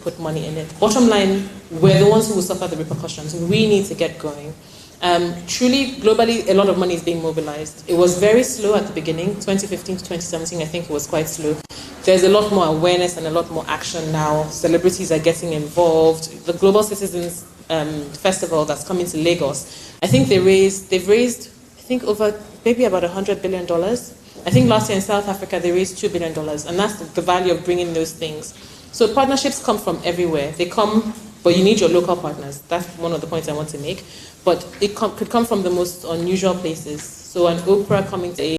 put money in it. Bottom line, we're the ones who will suffer the repercussions. We need to get going. Truly, globally, a lot of money is being mobilized. It was very slow at the beginning, 2015 to 2017, I think it was quite slow. There's a lot more awareness and a lot more action now. Celebrities are getting involved. The Global Citizens Festival that's coming to Lagos, I think they've raised, I think over maybe about $100 billion. I think last year in South Africa, they raised $2 billion, and that's the value of bringing those things. So partnerships come from everywhere. They come, but you need your local partners. That's one of the points I want to make. But it could come from the most unusual places. So an Oprah coming to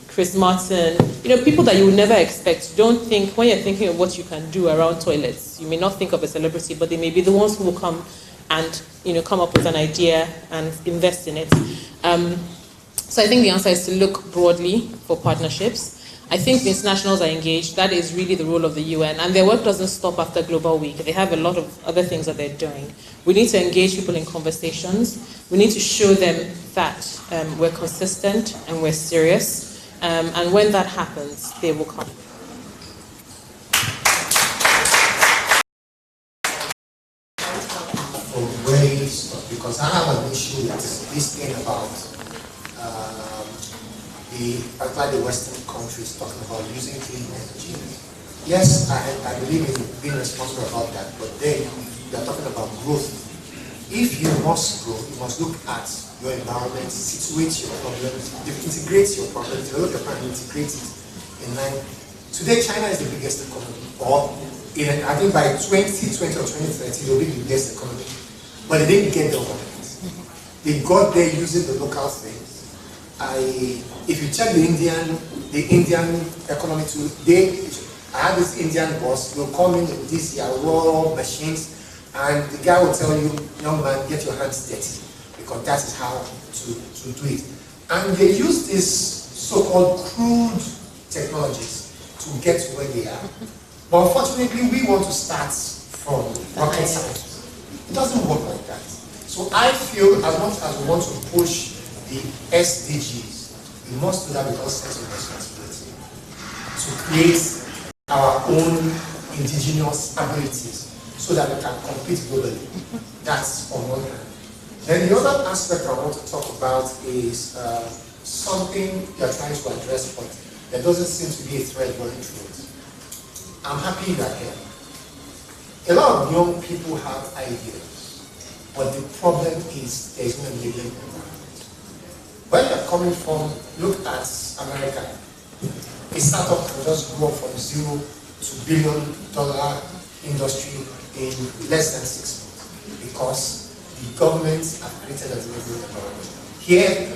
Chris Martin, people that you would never expect. Don't think, when you're thinking of what you can do around toilets, you may not think of a celebrity, but they may be the ones who will come and come up with an idea and invest in it. So I think the answer is to look broadly for partnerships. I think the internationals are engaged. That is really the role of the UN, and their work doesn't stop after Global Week. They have a lot of other things that they're doing. We need to engage people in conversations. We need to show them that we're consistent and we're serious, and when that happens, they will come. For ways, because I have an issue with this thing about particularly the Western countries talking about using clean energy. Yes, I believe in being responsible about that, but then they're talking about growth. If you must grow, you must look at your environment, situate your problems, integrate your problems, develop your problem, integrate it in line. Today, China is the biggest economy, or I think by 2020 or 2030, they'll be the biggest economy. But they didn't get there overnight. They got there using the local things. If you check the Indian economy too, I had this Indian boss, they'll come in with these raw machines, and the guy will tell you, young man, get your hands dirty, because that is how to do it. And they use these so-called crude technologies to get to where they are. But unfortunately, we want to start from rocket science. It doesn't work like that. So I feel as much as we want to push the SDGs, we must do that with a sense of responsibility to create our own indigenous abilities so that we can compete globally. That's on one hand. Then the other aspect I want to talk about is something you're trying to address, but there doesn't seem to be a thread running through it. I'm happy you're here. A lot of young people have ideas, but the problem is there's no enabling environment. Where you're coming from, look at America. A startup can just grow from $0 to $1 billion industry in less than 6 months because the governments have created a enabling environment. Here,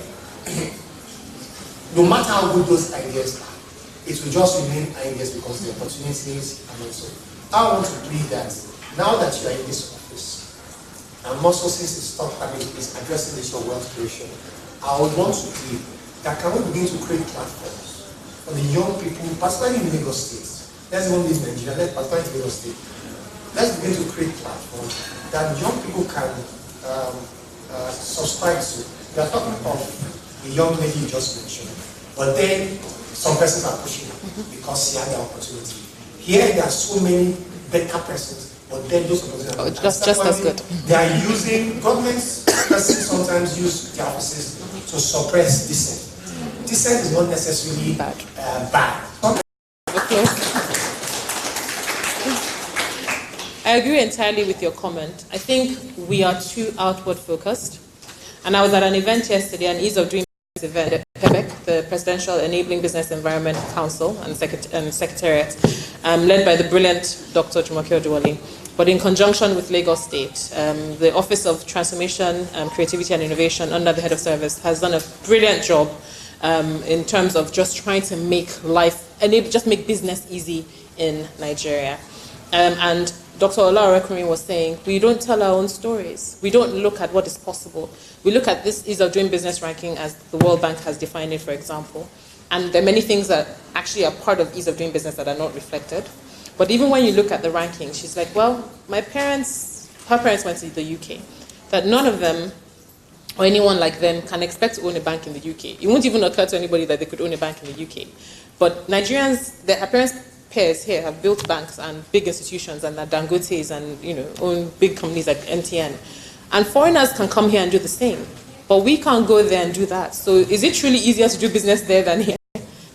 no matter how good those ideas are, it will just remain ideas because the opportunities are not so. I want to plead that now that you are in this office, and also since it's addressing the issue of wealth creation, I would want to plead that can we begin to create platforms for the young people, particularly in Lagos State. Let's even leave Nigeria, particularly in Lagos State. Let's begin to create platforms that young people can subscribe to. We are talking of the young lady you just mentioned, but then some persons are pushing it because they have the opportunity. Here there are so many better persons, but then those opportunities just as good. They are using, governments sometimes use their offices to suppress dissent. Dissent is not necessarily bad. Okay. I agree entirely with your comment. I think we are too outward focused. And I was at an event yesterday, an Ease of Doing Business event at PEBEC, the Presidential Enabling Business Environment Council and Secretariat, led by the brilliant Dr. Jumoke Oduwole. But in conjunction with Lagos State, the Office of Transformation, Creativity and Innovation under the Head of Service has done a brilliant job in terms of just trying to make just make business easy in Nigeria. And Dr. Ola Orekunrin was saying, we don't tell our own stories. We don't look at what is possible. We look at this Ease of Doing Business ranking as the World Bank has defined it, for example. And there are many things that actually are part of Ease of Doing Business that are not reflected. But even when you look at the ranking, she's like, well, her parents went to the UK, that none of them or anyone like them can expect to own a bank in the UK. It won't even occur to anybody that they could own a bank in the UK. But Nigerians, her parents peers here have built banks and big institutions and that Dangotes and, you know, own big companies like MTN. And foreigners can come here and do the same. But we can't go there and do that. So is it truly easier to do business there than here?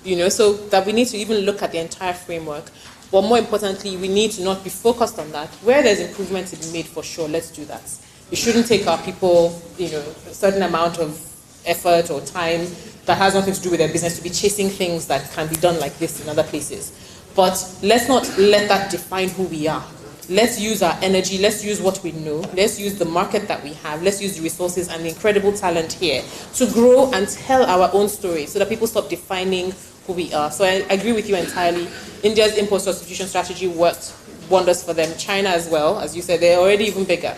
You know, so that we need to even look at the entire framework. But more importantly, we need to not be focused on that. Where there's improvement to be made, for sure, let's do that. We shouldn't take our people, you know, a certain amount of effort or time that has nothing to do with their business to be chasing things that can be done like this in other places. But let's not let that define who we are. Let's use our energy, let's use what we know, let's use the market that we have, let's use the resources and the incredible talent here to grow and tell our own story so that people stop defining who we are. So I agree with you entirely. India's import substitution strategy worked wonders for them. China as well, as you said, they're already even bigger.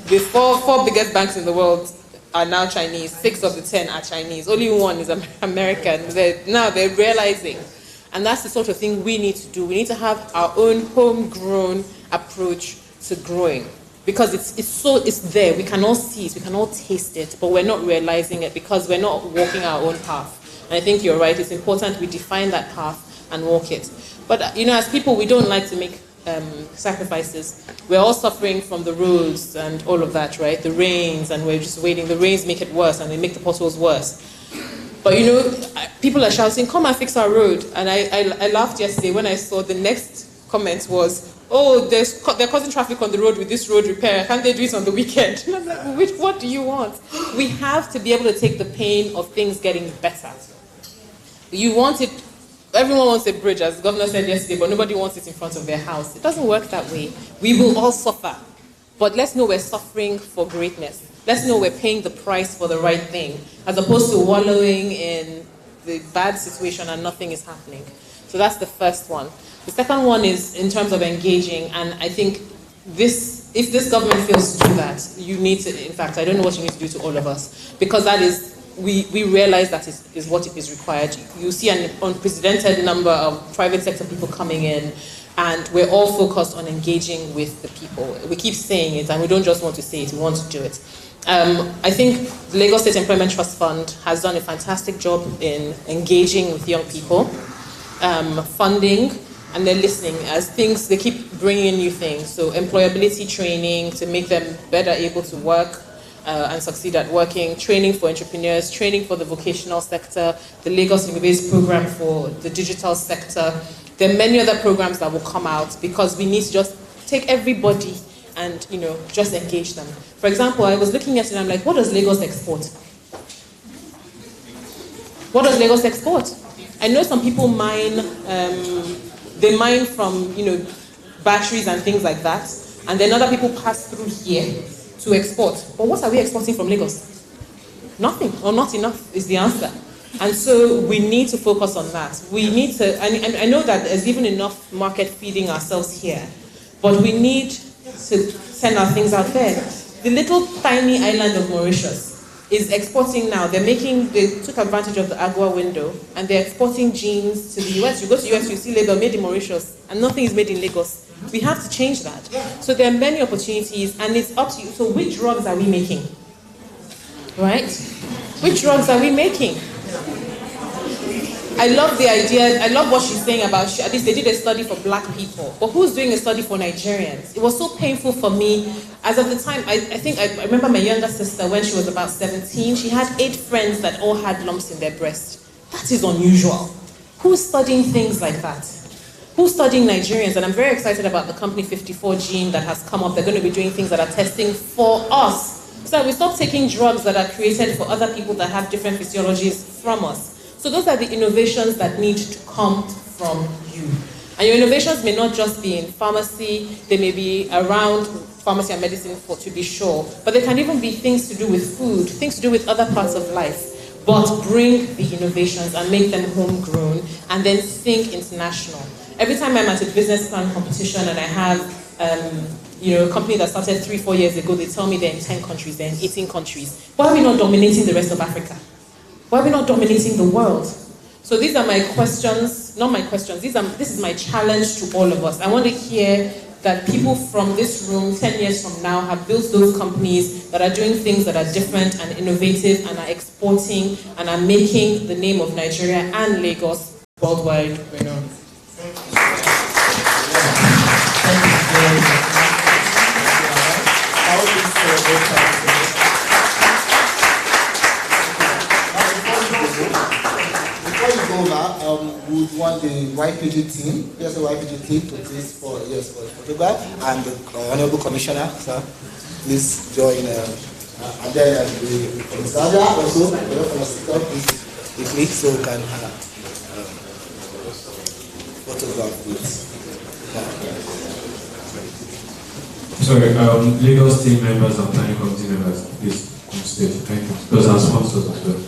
The four biggest banks in the world are now Chinese. 6 of the 10 are Chinese. Only one is American. Now they're realizing. And that's the sort of thing we need to do. We need to have our own homegrown approach to growing. Because it's there. We can all see it. We can all taste it. But we're not realizing it because we're not walking our own path. And I think you're right. It's important we define that path and walk it. But, you know, as people, we don't like to make sacrifices. We're all suffering from the roads and all of that, right? The rains, and we're just waiting. The rains make it worse, and they make the potholes worse. But, you know, people are shouting, come and fix our road. And I laughed yesterday when I saw the next comment was, oh, they're causing traffic on the road with this road repair. Can't they do it on the weekend? And I'm like, what do you want? We have to be able to take the pain of things getting better. You want it, everyone wants a bridge, as the governor said yesterday, but nobody wants it in front of their house. It doesn't work that way. We will all suffer. But let's know we're suffering for greatness. Let's know we're paying the price for the right thing, as opposed to wallowing in the bad situation and nothing is happening. So that's the first one. The second one is in terms of engaging, and I think if this government fails to do that, you need to, in fact, I don't know what you need to do to all of us, because that is, we realize that is what is required. You see an unprecedented number of private sector people coming in, and we're all focused on engaging with the people. We keep saying it, and we don't just want to say it, we want to do it. I think the Lagos State Employment Trust Fund has done a fantastic job in engaging with young people, funding, and they're listening as they keep bringing in new things. So employability training to make them better able to work and succeed at working, training for entrepreneurs, training for the vocational sector, the Lagos Innovates program for the digital sector. There are many other programs that will come out because we need to just take everybody and, you know, just engage them. For example, I was looking at it and I'm like, what does Lagos export? What does Lagos export? I know some people mine, they mine from, you know, batteries and things like that, and then other people pass through here to export. But what are we exporting from Lagos? Nothing, or not enough is the answer. And so we need to focus on that. We need to, and I know that there's even enough market feeding ourselves here, but we need to send our things out there. The little tiny island of Mauritius is exporting now. They took advantage of the Agua window, and they're exporting jeans to the US. You go to the US, you see label made in Mauritius, and nothing is made in Lagos. We have to change that. So there are many opportunities, and it's up to you. So which drugs are we making? Right? Which drugs are we making? I love the idea, I love what she's saying about, at least they did a study for black people, but who's doing a study for Nigerians? It was so painful for me. As of the time, I remember my younger sister, when she was about 17, she had 8 friends that all had lumps in their breast. That is unusual. Who's studying things like that? Who's studying Nigerians? And I'm very excited about the company 54 Gene that has come up. They're going to be doing things that are testing for us. So that we stop taking drugs that are created for other people that have different physiologies from us. So those are the innovations that need to come from you. And your innovations may not just be in pharmacy, they may be around pharmacy and medicine to be sure, but they can even be things to do with food, things to do with other parts of life. But bring the innovations and make them homegrown, and then think international. Every time I'm at a business plan competition and I have a company that started 3-4 years ago, they tell me they're in 10 countries, they're in 18 countries. Why are we not dominating the rest of Africa? Why are we not dominating the world? So these are my questions, not my questions, this is my challenge to all of us. I want to hear that people from this room 10 years from now have built those companies that are doing things that are different and innovative and are exporting and are making the name of Nigeria and Lagos worldwide renowned. YPG team, PSA YPG team to please for the photograph, and the Honorable Commissioner, sir, please join. And then the Commissioner also, please so we can photograph with. Sorry, Lagos team members and planning committee members, please on stage. Thank you. Those are sponsors as well.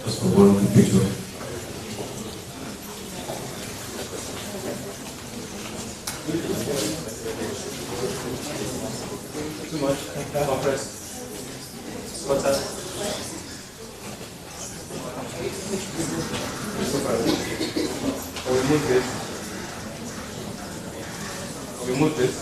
Just for one picture. Too much. Compress. Water. I'll remove this. I'll remove this.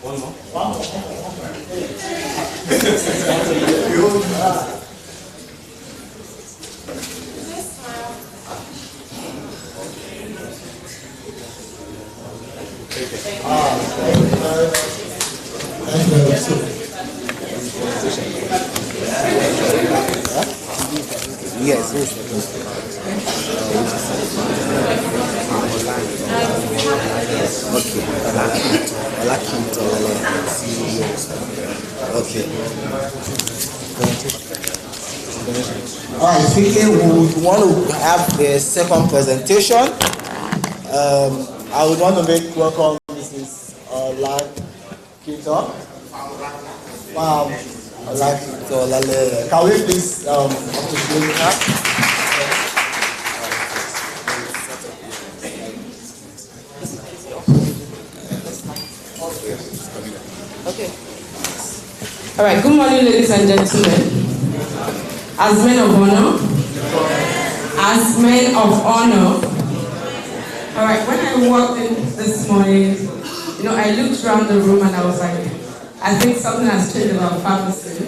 One more. Yes. Okay. Alright, speaking, we want to have the second presentation. I would want to make welcome Mrs. Lakito. Can we please appreciate her? Okay. All right. Good morning, ladies and gentlemen. As men of honor. As men of honor. All right. When I walked in this morning, I looked around the room and I was like, I think something has changed about pharmacy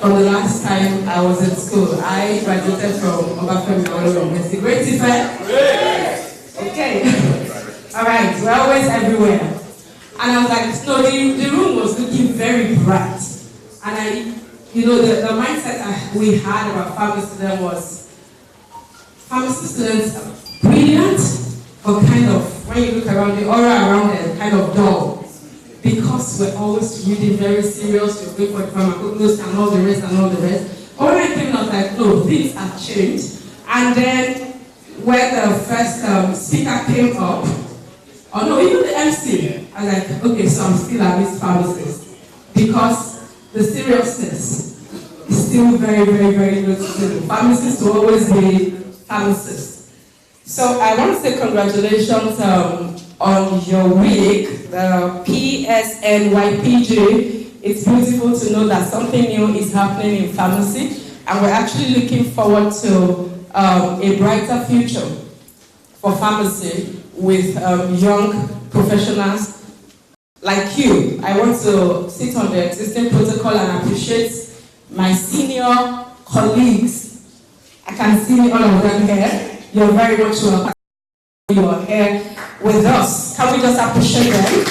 from the last time I was in school. I graduated from Obafemi University. Great effect? Okay. All right. We're always everywhere. And I was like, no, the room was looking very bright. And the mindset we had about pharmacy then was, pharmacy students are brilliant, but kind of, when you look around, the aura around them kind of dull. Because we're always reading very serious, we're going for the pharmacologists and all the rest. But when I came out, like, no, things have changed. And then when the first speaker came up, even the MC, I was like, okay, so I'm still a Miss Pharmacist. Because the seriousness is still very, very, very good to the pharmacists will always be pharmacists. So I want to say congratulations on your week, the PSNYPG. It's beautiful to know that something new is happening in pharmacy, and we're actually looking forward to a brighter future for pharmacy with young professionals like you. I want to sit on the existing protocol and appreciate my senior colleagues. I can see all of them here. You're very much welcome. You are here with us. Can we just appreciate them?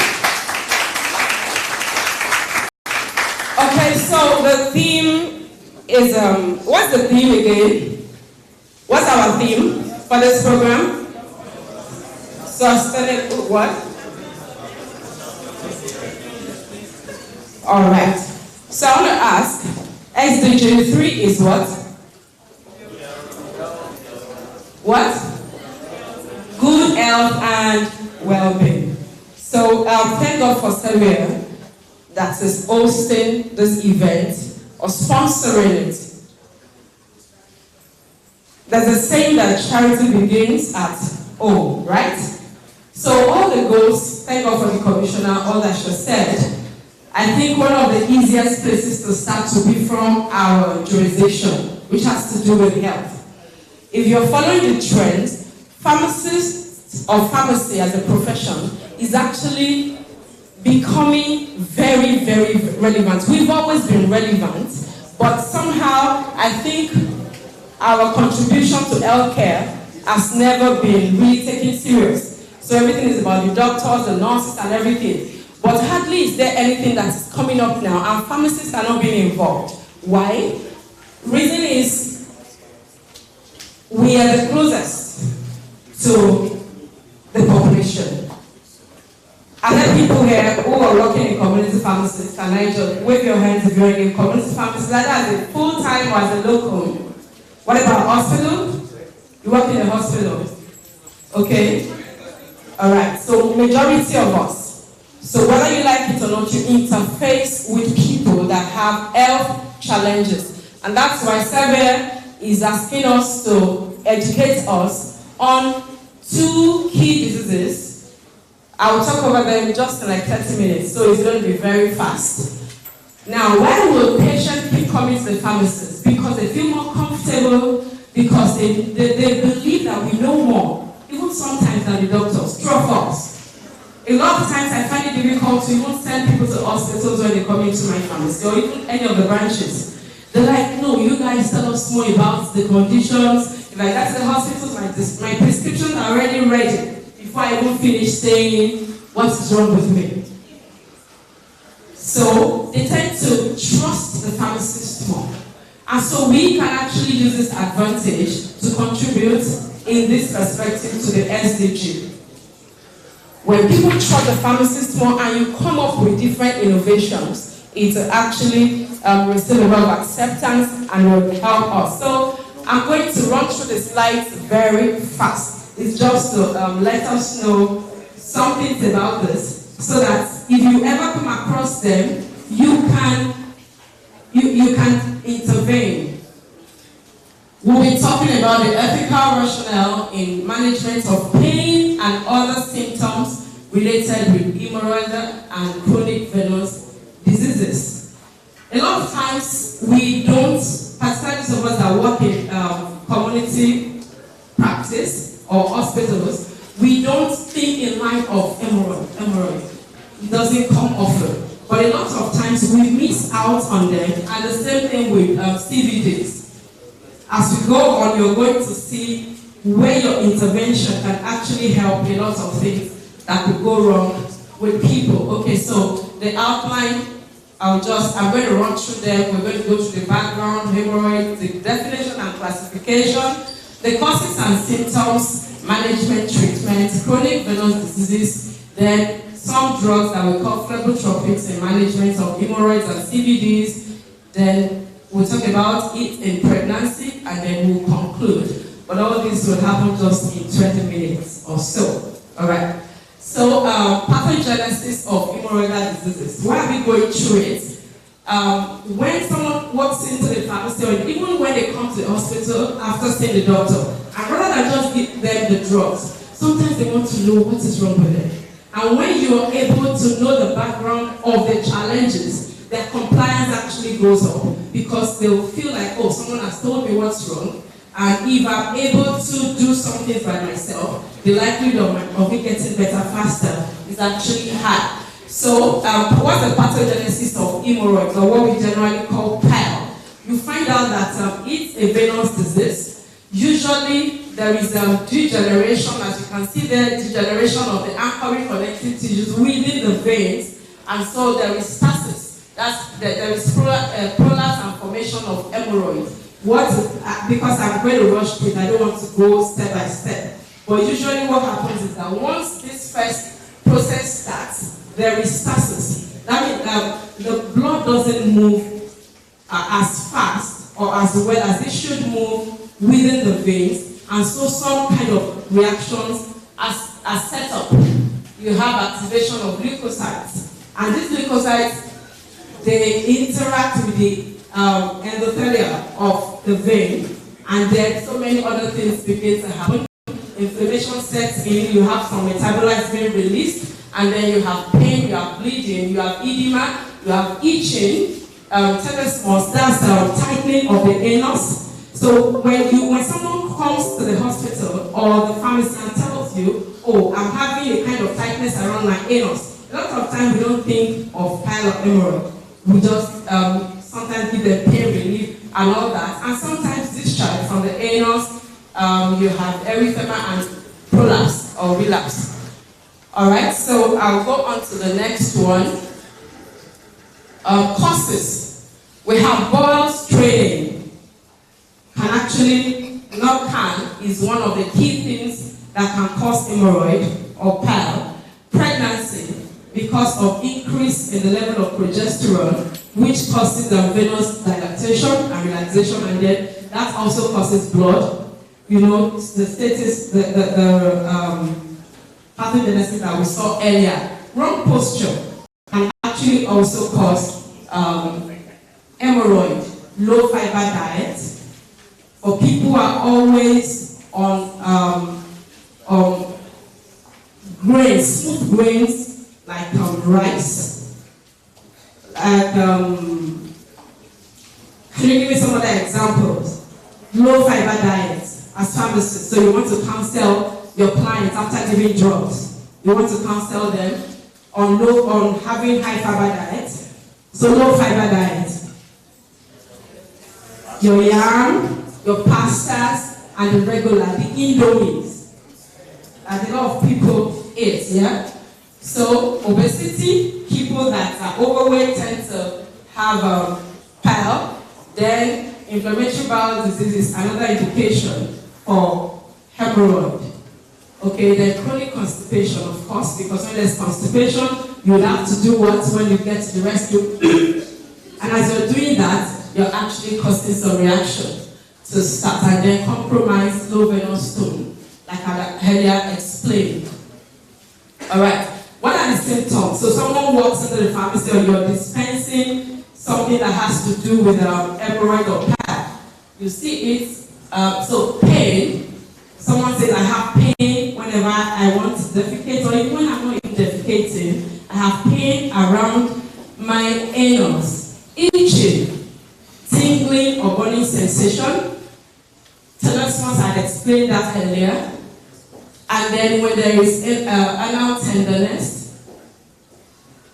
Okay, so the theme is, what's the theme again? What's our theme for this program? Sustainable what? All right. So I want to ask, SDG 3 is what? What? Good health and well-being. So thank God for Seria that is hosting this event or sponsoring it. There's a saying that charity begins at home, right? So all the goals, thank God for the commissioner, all that she said, I think one of the easiest places to start will be from our jurisdiction, which has to do with health. If you're following the trends, pharmacists or pharmacy as a profession is actually becoming very, very relevant. We've always been relevant, but somehow I think our contribution to healthcare has never been really taken serious. So everything is about the doctors, the nurses, and everything. But hardly is there anything that is coming up now, and pharmacists are not being involved. Why? Reason is we are the closest to the population. Are there people here who are working in community pharmacies? Can I just wave your hands if you're in a community pharmacy, either as a full-time or as a local? What about hospital? You work in a hospital. Okay? Alright, so majority of us. So whether you like it or not, you interface with people that have health challenges. And that's why Sevier is asking us to educate us on 2 key diseases. I will talk about them just in like 30 minutes, so it's going to be very fast. Now, why will patients keep coming to the pharmacist? Because they feel more comfortable, because they believe that we know more, even sometimes than the doctors. True or false? A lot of times I find it difficult to even send people to hospitals when they come into my pharmacy, or even any of the branches. They're like, no, you guys tell us more about the conditions. If I get to the hospitals, my prescriptions are already ready before I even finish saying what is wrong with me. So they tend to trust the pharmacist more. And so we can actually use this advantage to contribute in this perspective to the SDG. When people trust the pharmacist more and you come up with different innovations, it actually receive a lot of acceptance and will help us. So I'm going to run through the slides very fast. It's just to let us know some things about this, so that if you ever come across them, you can intervene. We'll be talking about the ethical rationale in management of pain and other symptoms related with hemorrhoid and chronic venous diseases. A lot of times we don't, particularly those of us that work in community practice or hospitals, we don't think in line of hemorrhoid. It doesn't come often. But a lot of times we miss out on them, and the same thing with CVDs. As we go on, you're going to see where your intervention can actually help a lot of things that could go wrong with people. Okay, so the outline, I'm going to run through them. We're going to go through the background, hemorrhoid, the definition and classification, the causes and symptoms, management, treatment, chronic venous disease, then some drugs that we call phlebotropics in management of hemorrhoids and CVDs, then we'll talk about it in pregnancy, and then we'll conclude. But all this will happen just in 20 minutes or so. All right. So, pathogenesis of hemorrhoidal diseases. Why are we going through it? When someone walks into the pharmacy, or even when they come to the hospital after seeing the doctor, and rather than just give them the drugs, sometimes they want to know what is wrong with them. And when you are able to know the background of the challenges, their compliance actually goes up, because they'll feel like, oh, someone has told me what's wrong, and if I'm able to do something by myself, the likelihood of me getting better faster is actually high. So, what's the pathogenesis of hemorrhoids, or what we generally call PILE? You find out that it's a venous disease. Usually, there is degeneration, as you can see there, degeneration of the anchoring connective tissues within the veins, and so there is stasis. There is prolapse and formation of hemorrhoids. Because I'm going to rush through it, I don't want to go step by step. But usually what happens is that once this first process starts, there is stasis. That means the blood doesn't move as fast or as well as it should move within the veins, and so some kind of reactions are set up. You have activation of leukocytes, and these leukocytes, they interact with the endothelia of the vein, and then so many other things begin to happen. Inflammation sets in, you have some metabolites being released, and then you have pain, you have bleeding, you have edema, you have itching, tetanus, that's tightening of the anus. So when someone comes to the hospital or the pharmacy and tells you, oh, I'm having a kind of tightness around my anus, a lot of times we don't think of pile of hemorrhoid. We just sometimes give them pain relief and all that. And sometimes discharge from the anus, you have erythema and prolapse or relapse. Alright, so I'll go on to the next one. Causes. We have boils training. Is one of the key things that can cause hemorrhoid or pile. Pregnancy, because of increase in the level of progesterone, which causes venous dilatation and relaxation, and then that also causes blood. You know, the status, the pathogenesis that we saw earlier. Wrong posture can actually also cause hemorrhoid. Low fiber diet. For people who are always on grains, smooth grains like rice. And can you give me some other examples? Low fiber diet as pharmacists. So you want to counsel your clients after giving drugs. You want to counsel them on having high fiber diet. So low fiber diet. Your yam, your pastas, and the regular, the indomies. That a lot of people eat, yeah? So obesity, people that are overweight tend to have pile. Then inflammatory bowel disease is another indication for hemorrhoid. Okay, then chronic constipation, of course, because when there's constipation, you'll have to do what when you get to the rescue. And as you're doing that, you're actually causing some reaction to start and then compromise low venous tone, like I earlier explained. Alright, what are the symptoms? So someone walks into the pharmacy or you're dispensing something that has to do with hemorrhoid or pad. You see it, so pain. Someone says, I have pain whenever I want to defecate, or even when I'm not even defecating, I have pain around my anus. Itching, tingling or burning sensation. Tetanus, I had explained that earlier. And then when there is anal tenderness,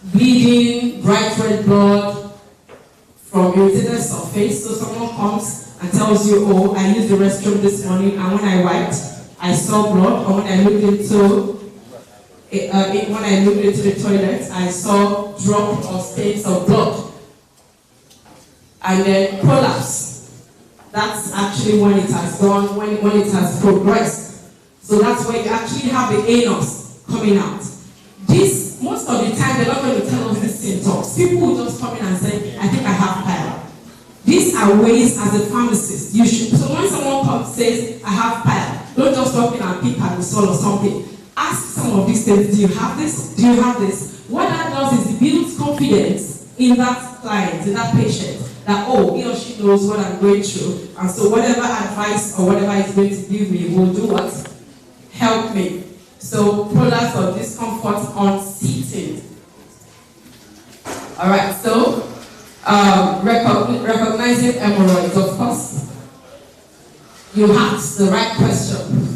bleeding, bright red blood from irritated surface. So someone comes and tells you, oh, I used the restroom this morning, and when I wiped, I saw blood. Or when I looked into the toilet, I saw drops or stains of blood. And then prolapse. That's actually when it has gone, when it has progressed. So that's where you actually have the anus coming out. This, most of the time, they're not going to tell us these symptoms. People will just come in and say, I think I have pile. These are ways as a pharmacist you should. So when someone comes and says, I have pile, don't just walk in and pick at the soul or something. Ask some of these things. Do you have this? Do you have this? What that does is it builds confidence in that client, in that patient, that, oh, he or she knows what I'm going through. And so whatever advice or whatever he's going to give me will do what? Help me. So prolapse or discomfort on seating. Alright, so recognizing hemorrhoids, of course. You ask the right question.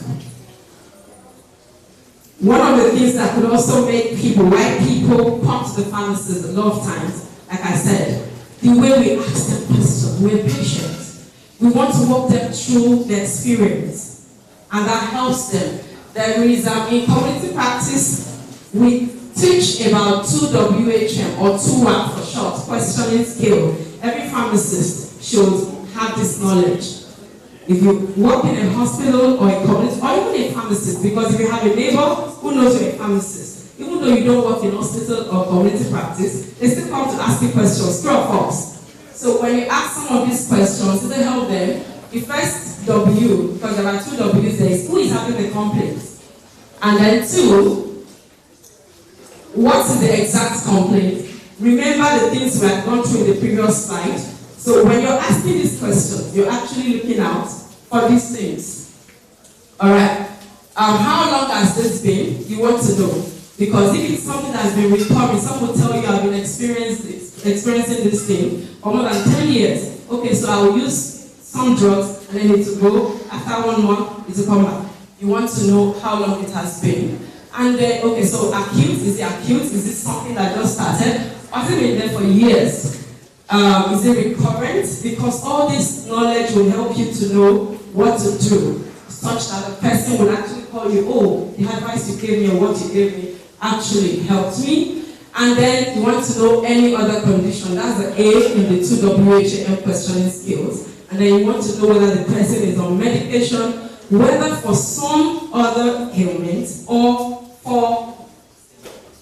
One of the things that could also make people, why people come to the pharmacist a lot of times, like I said, the way we ask them questions, we're patient. We want to walk them through the experience, and that helps them. There is, in community practice, we teach about 2 WHM, or 2WAP for short, questioning skill. Every pharmacist should have this knowledge. If you work in a hospital or a community, or even a pharmacist, because if you have a neighbor who knows you're a pharmacist, even though you don't work in hospital or community practice, they still come to ask you questions, true or false. So when you ask some of these questions, it'll help them. The first W, because there are 2 W's there, is who is having the complaint? And then 2, what is the exact complaint? Remember the things we had gone through in the previous slide. So when you're asking these questions, you're actually looking out for these things. Alright. How long has this been? You want to know. Because if it's something that's been recurring, some will tell you I've been experiencing this thing for more than 10 years. Okay, so I will use some drugs and then it will go. After 1 month, it will come back. You want to know how long it has been. And then, okay, so acute, is it acute? Is it something that just started? Has it been there for years? Is it recurrent? Because all this knowledge will help you to know what to do, such that the person will actually call you, oh, the advice you gave me or what you gave me actually helped me. And then you want to know any other condition. That's the A in the 2 WHAM questioning skills. And then you want to know whether the person is on medication, whether for some other ailment or for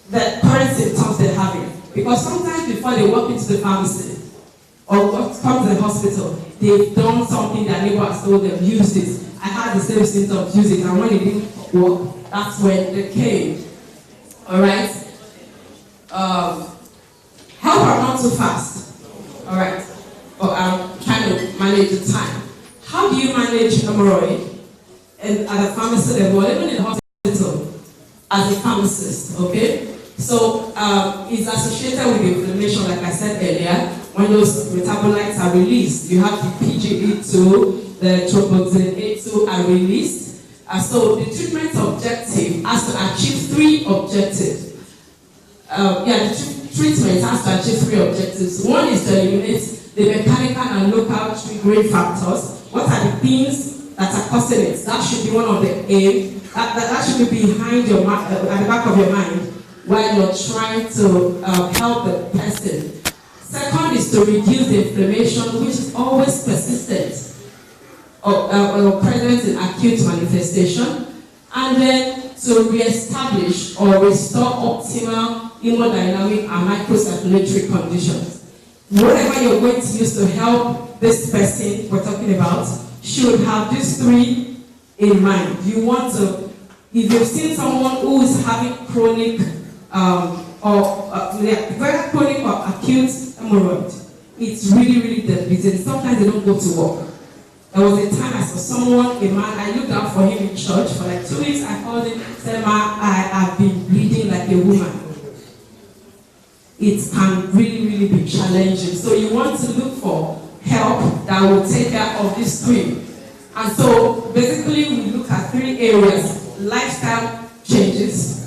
the current symptoms they're having. Because sometimes before they walk into the pharmacy or come to the hospital, they've done something their neighbor has told them, use this. I had the same symptoms, use it. And when it didn't work, that's when they came. Alright? Help her not too fast. Alright? But I'm trying to manage the time. How do you manage hemorrhoid at a pharmacy level, even in the hospital, as a pharmacist, okay? So it's associated with inflammation, like I said earlier. When those metabolites are released, you have the PGE2, the tropoxin A2 are released. So the treatment objective has to achieve 3 objectives. The treatment has to achieve 3 objectives. One is to eliminate the mechanical and local triggering factors. What are the things that are causing it? That should be one of the aim. That should be behind your mind, at the back of your mind, while you're trying to help the person. Second is to reduce the inflammation, which is always persistent or present in acute manifestation. And then to re-establish or restore optimal hemodynamic and microcirculatory conditions. Whatever you're going to use to help this person we're talking about should have these 3 in mind. You want to, if you've seen someone who is having chronic whether chronic or acute hemorrhoid, it's really, really debilitating. Sometimes they don't go to work. There was a time I saw someone, a man, I looked out for him in church for like 2 weeks. I called him, said, "Ma, I have been bleeding like a woman." It can really, really be challenging. So you want to look for help that will take care of these 3. And so basically we look at 3 areas. Lifestyle changes.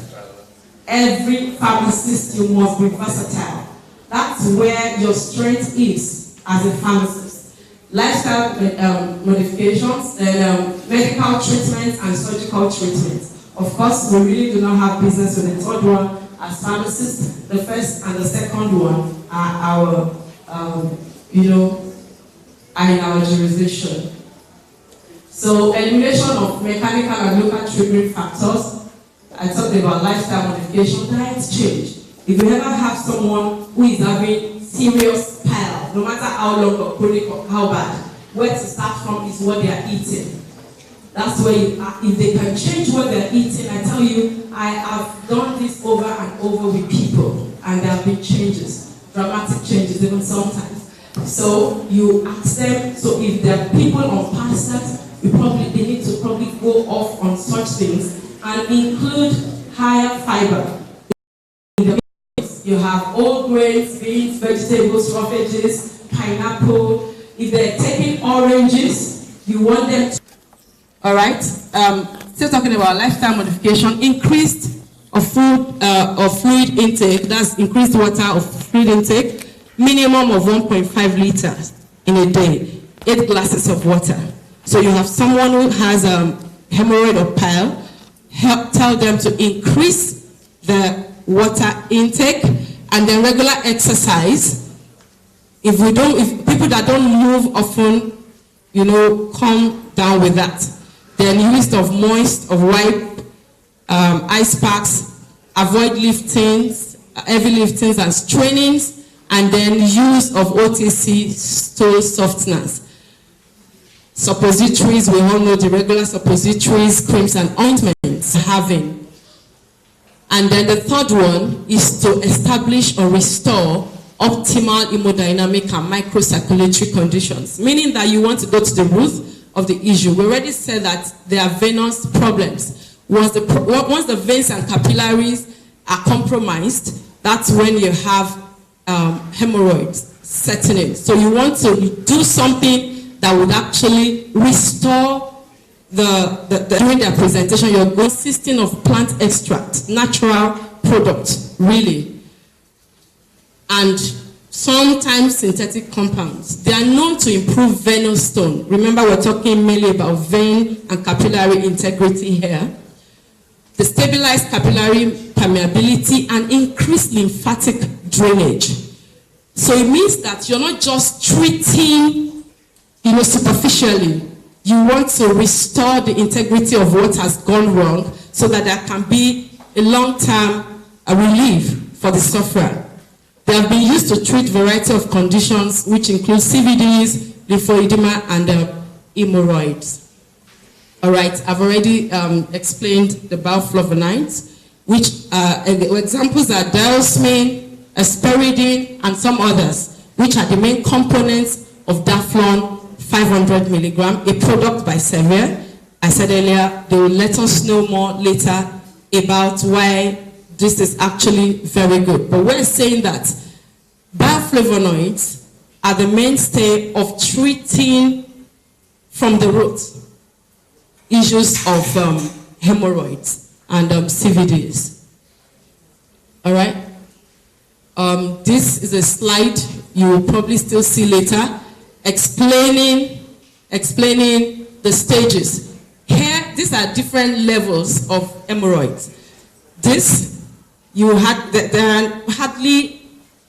Every pharmacist, you must be versatile. That's where your strength is as a pharmacist. Lifestyle modifications, medical treatments and surgical treatments. Of course, we really do not have business with the 3rd one. As pharmacists, the 1st and the 2nd one are our, are in our jurisdiction. So, elimination of mechanical and local triggering factors. I talked about lifestyle modification, diet change. If you ever have someone who is having serious pile, no matter how long or chronic or how bad, where to start from is what they are eating. That's where if they can change what they're eating, I tell you, I have done this over and over with people, and there have been changes, dramatic changes even sometimes. So you ask them, so if there are people on pastors, they need to probably go off on such things and include higher fiber. You have whole grains, beans, vegetables, raw veggies, pineapple. If they're taking oranges, you want them to. All right. Still talking about lifestyle modification, increased of food or fluid intake. That's increased water or fluid intake. Minimum of 1.5 liters in a day. 8 glasses of water. So you have someone who has hemorrhoid or pile. Tell them to increase the water intake and then regular exercise. If people that don't move often, calm down with that. Then use of moist, of wipe, ice packs, avoid liftings, heavy liftings and strainings, and then use of OTC stool softeners. Suppositories, we all know the regular suppositories, creams and ointments having. And then the 3rd one is to establish or restore optimal hemodynamic and microcirculatory conditions, meaning that you want to go to the root of the issue. We already said that there are venous problems. Once the veins and capillaries are compromised, that's when you have hemorrhoids setting in. So you want to do something that would actually restore during their presentation, you're consisting of plant extract, natural product, really, and sometimes synthetic compounds. They are known to improve venous tone. Remember, we're talking mainly about vein and capillary integrity here. They stabilize capillary permeability and increase lymphatic drainage. So it means that you're not just treating, superficially. You want to restore the integrity of what has gone wrong so that there can be a long-term relief for the sufferer. They have been used to treat a variety of conditions, which include CVDs, lymphoedema, and hemorrhoids. All right, I've already explained the bioflavonoids, which examples are diosmin, asperidine, and some others, which are the main components of Daflon 500 milligram, a product by Servier. I said earlier, they will let us know more later about why this is actually very good. But we're saying that bioflavonoids are the mainstay of treating from the root issues of hemorrhoids and CVDs. All right? This is a slide you will probably still see later, explaining the stages. Here, these are different levels of hemorrhoids. There are hardly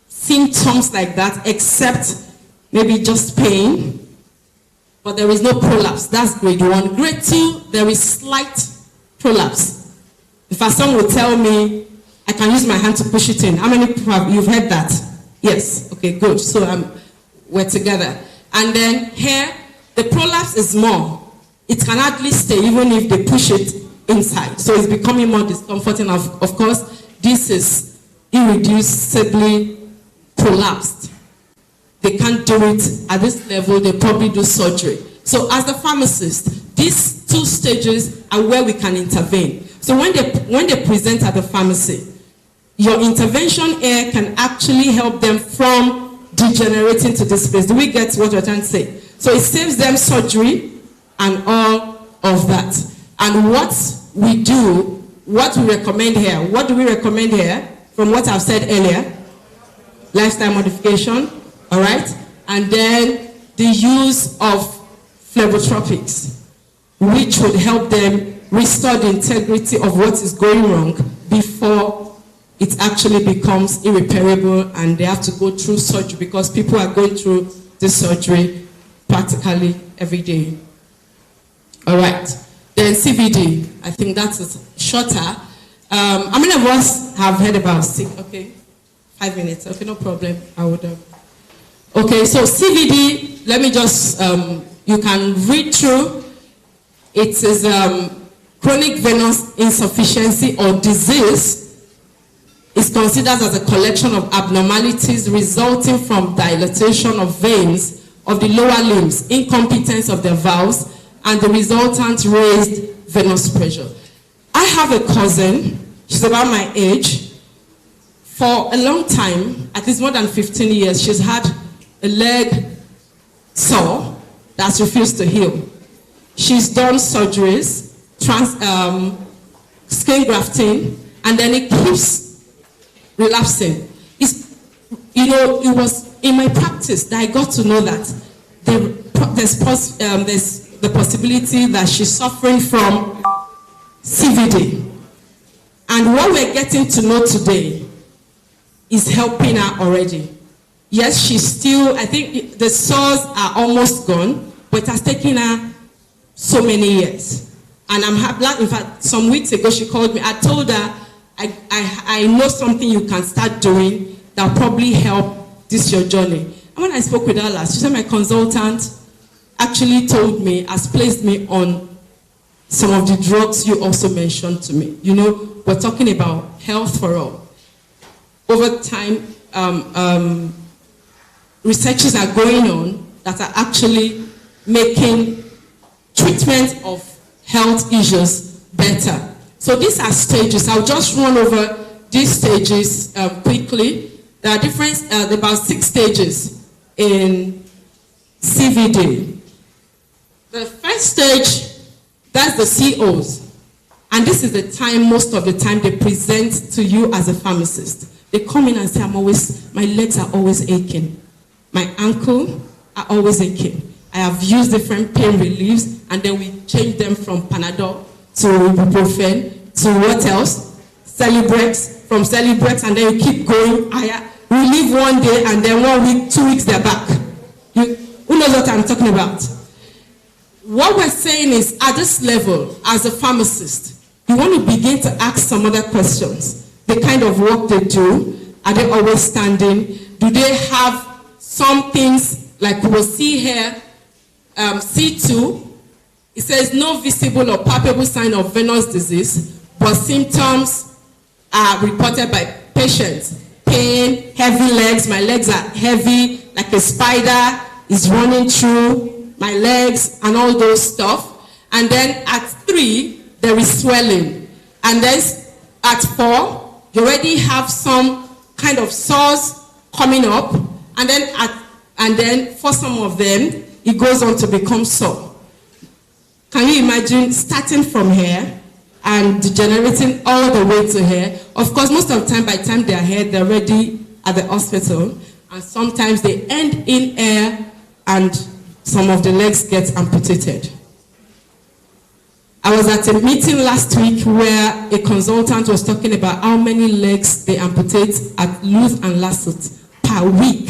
symptoms like that except maybe just pain, but there is no prolapse. That's grade 1. Grade 2, there is slight prolapse. In fact, someone will tell me, I can use my hand to push it in. How many people you've heard that? Yes, okay, good. So we're together. And then here, the prolapse is more. It can hardly stay even if they push it inside. So it's becoming more discomforting. Of course, this is irreducibly prolapsed. They can't do it at this level. They probably do surgery. So as the pharmacist, these 2 stages are where we can intervene. So when they present at the pharmacy, your intervention here can actually help them from degenerating to this place. Do we get what we're trying to say? So it saves them surgery and all of that. And what we do, what we recommend here, what do we recommend here from what I've said earlier? Lifestyle modification, all right? And then the use of flavotropics, which would help them restore the integrity of what is going wrong before it actually becomes irreparable and they have to go through surgery, because people are going through this surgery practically every day. All right. Then CVD, I think that's shorter. How many of us have heard about sick? Okay, 5 minutes. Okay, no problem. I would have. Okay, so CVD, let me just, you can read through. It is chronic venous insufficiency or disease. Is considered as a collection of abnormalities resulting from dilatation of veins of the lower limbs, incompetence of the valves, and the resultant raised venous pressure. I have a cousin, she's about my age. For a long time, at least more than 15 years, she's had a leg sore that's refused to heal. She's done surgeries, skin grafting, and then it keeps relapsing. It was in my practice that I got to know that there's the possibility that she's suffering from CVD. And what we're getting to know today is helping her already. Yes, she's still, I think the sores are almost gone, but it has taken her so many years. And I'm happy. In fact, some weeks ago she called me. I told her, I know something you can start doing that will probably help this your journey. And when I spoke with her last, she said my consultant actually told me, has placed me on some of the drugs you also mentioned to me. You know, we're talking about health for all. Over time, researches are going on that are actually making treatment of health issues better. So these are stages. I'll just run over these stages quickly. There are different, about 6 stages in CVD. The first stage, that's the COs. And this is the time, most of the time, they present to you as a pharmacist. They come in and say, my legs are always aching. My ankle are always aching. I have used different pain reliefs, and then we change them from Panadol to ibuprofen to what else? Celebrex, from Celebrex, and then you keep going higher. We leave one day, and then 1 week, 2 weeks, they're back. Who knows what I'm talking about? What we're saying is, at this level, as a pharmacist, you want to begin to ask some other questions. The kind of work they do, are they always standing? Do they have some things, like we'll see here, C2, it says no visible or palpable sign of venous disease, but symptoms are reported by patients. Pain, heavy legs, my legs are heavy, like a spider is running through my legs, and all those stuff. And then at 3, there is swelling. And then at 4, you already have some kind of sores coming up. And then for some of them, it goes on to become sore. Can you imagine starting from here and degenerating all the way to here? Of course, most of the time, by the time they're here, they're already at the hospital. And sometimes they end in air, and some of the legs get amputated. I was at a meeting last week where a consultant was talking about how many legs they amputate at Luth and Lasut per week.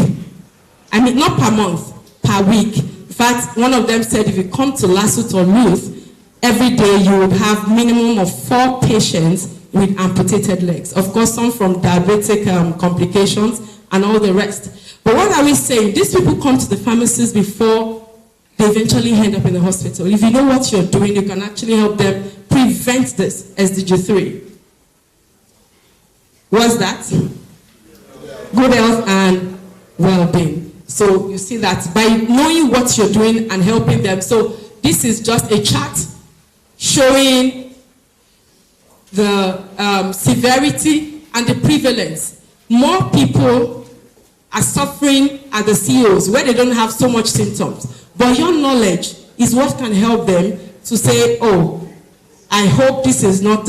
I mean, not per month, per week. In fact, one of them said if you come to Lasut or Luth, every day you would have minimum of 4 patients with amputated legs. Of course, some from diabetic complications and all the rest. But what are we saying? These people come to the pharmacist before they eventually end up in the hospital. If you know what you're doing, you can actually help them prevent this, SDG3. What's that? Good health and well-being. So you see that by knowing what you're doing and helping them. So this is just a chart showing the severity and the prevalence. More people are suffering at the COs where they don't have so much symptoms. But your knowledge is what can help them to say, oh, I hope this is not.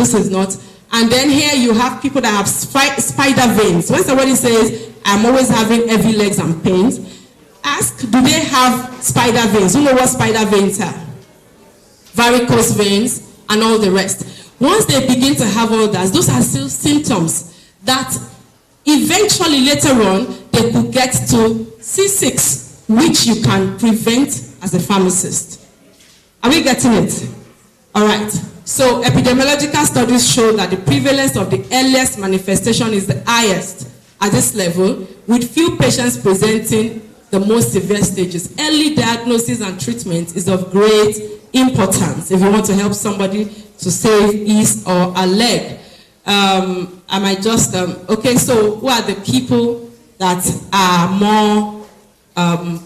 And then here you have people that have spider veins. When somebody says, I'm always having heavy legs and pains, ask, do they have spider veins? You know what spider veins are? Varicose veins and all the rest. Once they begin to have all that, those are still symptoms that eventually later on they could get to C6, which you can prevent as a pharmacist. Are we getting it? All right. So epidemiological studies show that the prevalence of the earliest manifestation is the highest at this level, with few patients presenting the most severe stages. Early diagnosis and treatment is of great importance if you want to help somebody to save his or her leg. I might just, okay, so who are the people that are more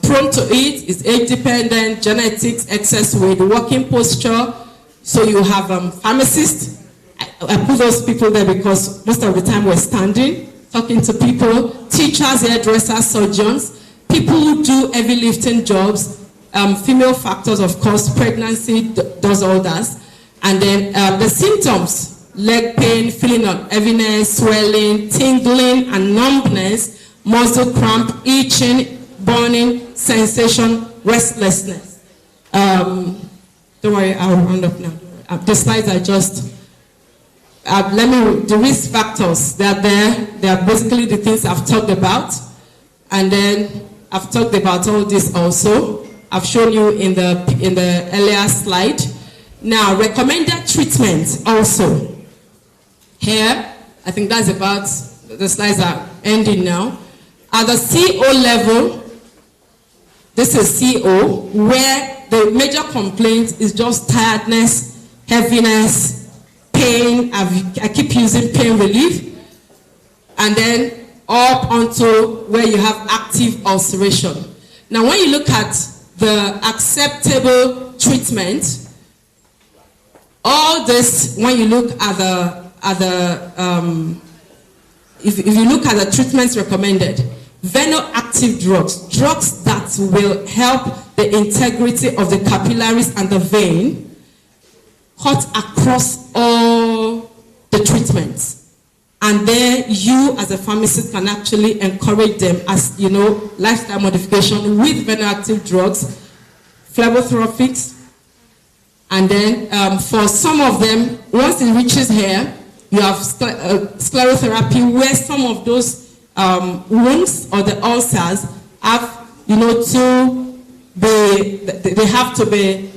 prone to it? Is age dependent, genetics, excess weight, working posture. So you have pharmacists. I put those people there because most of the time we're standing, talking to people, teachers, hairdressers, surgeons, people who do heavy lifting jobs, female factors, of course, pregnancy does all that. And then the symptoms, leg pain, feeling of heaviness, swelling, tingling and numbness, muscle cramp, itching, burning, sensation, restlessness. Don't worry, I'll round up now. The slides are just, the risk factors, they're there. They are basically the things I've talked about. And then I've talked about all this also. I've shown you in the earlier slide. Now, recommended treatment also. Here, I think that's about, the slides are ending now. At the CO level, this is CO, where the major complaint is just tiredness, heaviness, pain. I keep using pain relief. And then up onto where you have active ulceration. Now, when you look at the acceptable treatment, all this, when you look at the if you look at the treatments recommended, venoactive drugs that will help the integrity of the capillaries and the vein, cut across all the treatments. And then you as a pharmacist can actually encourage them as, lifestyle modification with venoactive drugs, flebotherapies, and then for some of them, once it reaches here, you have sclerotherapy, where some of those wounds or the ulcers have, they have to be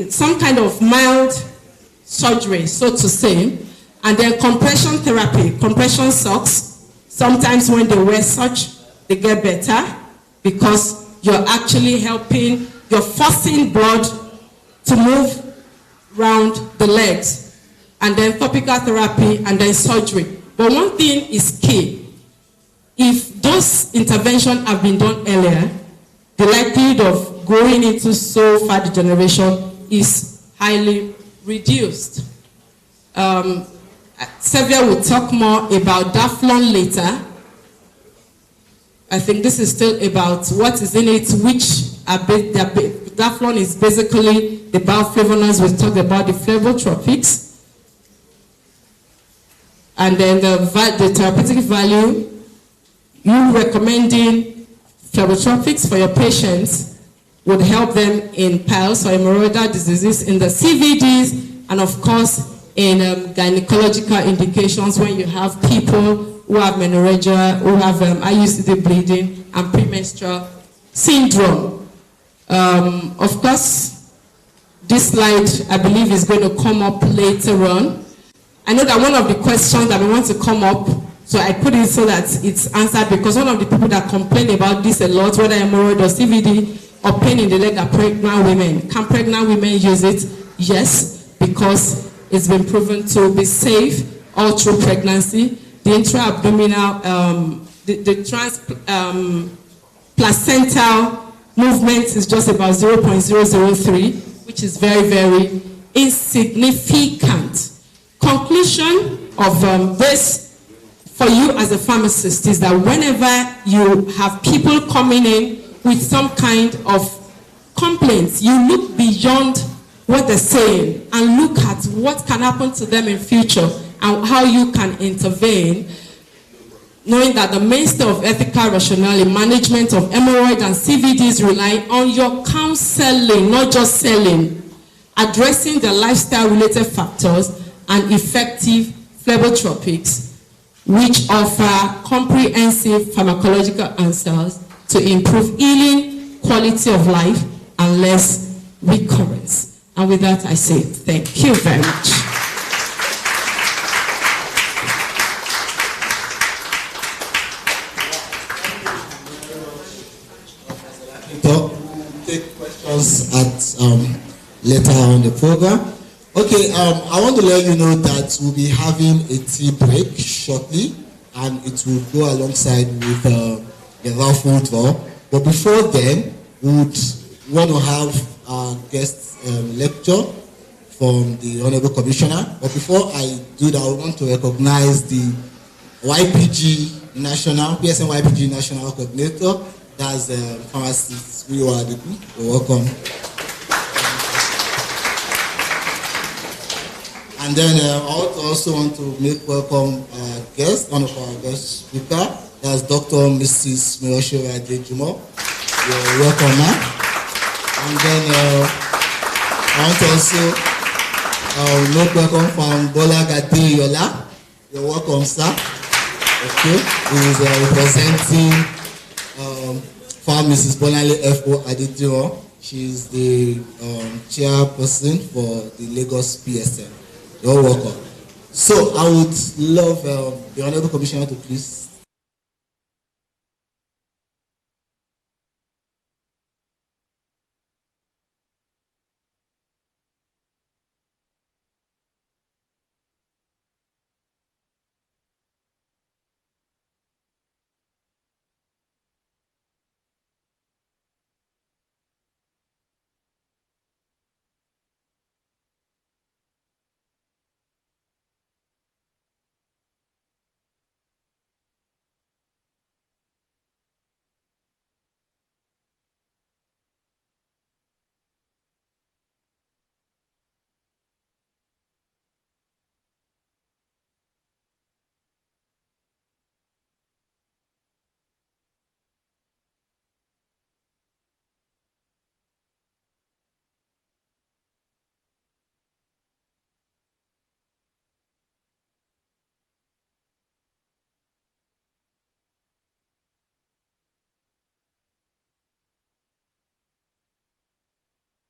some kind of mild surgery, so to say. And then compression therapy, compression socks. Sometimes when they wear such, they get better because you're actually helping, you're forcing blood to move around the legs. And then topical therapy and then surgery. But one thing is key. If those interventions have been done earlier, the likelihood of going into so far degeneration is highly reduced. Xavier will talk more about Daflon later. I think this is still about what is in it, which Daflon is basically the bioflavonoids. We talked about the flavotropics. And then the therapeutic value, you recommending flavotropics for your patients would help them in piles or hemorrhoidal diseases, in the CVDs, and of course in gynecological indications when you have people who have menorrhagia, who have IUCD bleeding and premenstrual syndrome. Of course, this slide, I believe, is going to come up later on. I know that one of the questions that we want to come up, so I put it so that it's answered, because one of the people that complain about this a lot, whether hemorrhoid or CVD or pain in the leg, are pregnant women. Can pregnant women use it? Yes, because it's been proven to be safe all through pregnancy. The intra-abdominal, the placental movement is just about 0.003, which is very, very insignificant. Conclusion of this for you as a pharmacist is that whenever you have people coming in with some kind of complaints, you look beyond what they're saying and look at what can happen to them in future and how you can intervene, knowing that the mainstay of ethical rationale in management of hemorrhoid and CVDs rely on your counseling, not just selling, addressing the lifestyle-related factors and effective flavotropics, which offer comprehensive pharmacological answers to improve healing, quality of life, and less recurrence. And with that, I say thank you very much. Take questions at later on the program. Okay, I want to let you know that we'll be having a tea break shortly, and it will go alongside with the raffle draw. But before then, we would want to have our guest lecture from the Honorable Commissioner. But before I do that, I want to recognize the Ypg National, PSN Ypg National Coordinator. That's Pharmacist. We are the group. You're welcome. And then I also want to make welcome guest, one of our guest speaker. That's Dr. Mrs. Mirosho Adejumo. You're welcome, ma'am. And then I want to also make welcome from Bola Gade Yola. You're welcome, sir. Okay, he is representing Pharmacist Bonale F.O. Adejumo. She is the chairperson for the Lagos PSN. You're welcome. So I would love the Honorable Commissioner to please.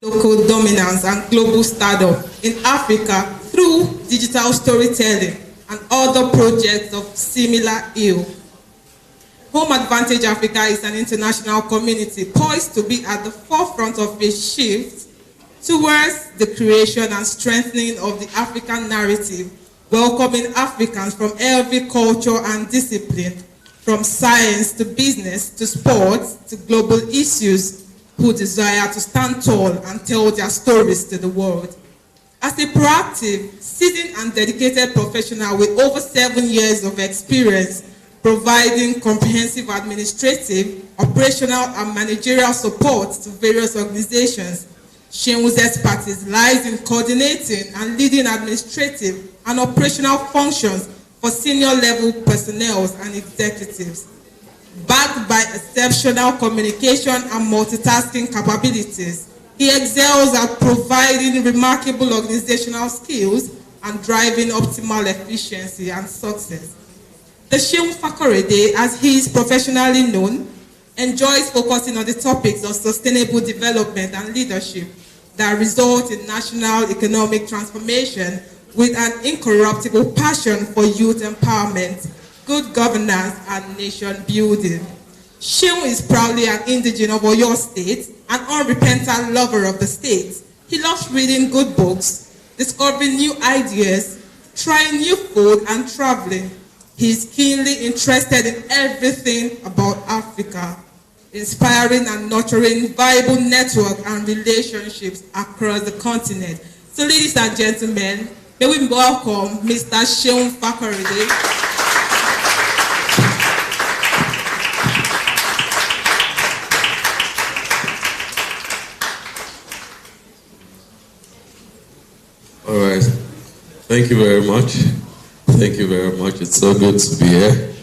local dominance and global stardom in Africa through digital storytelling and other projects of similar ilk. Home Advantage Africa is an international community poised to be at the forefront of a shift towards the creation and strengthening of the African narrative, welcoming Africans from every culture and discipline, from science to business to sports to global issues, who desire to stand tall and tell their stories to the world. As a proactive, seasoned and dedicated professional with over 7 years of experience providing comprehensive administrative, operational and managerial support to various organizations, Seun's expertise lies in coordinating and leading administrative and operational functions for senior level personnel and executives. Backed by exceptional communication and multitasking capabilities, he excels at providing remarkable organizational skills and driving optimal efficiency and success. The Seun Fakorede, as he is professionally known, enjoys focusing on the topics of sustainable development and leadership that result in national economic transformation with an incorruptible passion for youth empowerment, good governance, and nation building. Seun is proudly an indigene of Oyo State, an unrepentant lover of the state. He loves reading good books, discovering new ideas, trying new food, and traveling. He is keenly interested in everything about Africa, inspiring and nurturing viable network and relationships across the continent. So ladies and gentlemen, may we welcome Mr. Seun Fakorede. All right. Thank you very much. Thank you very much. It's so good to be here.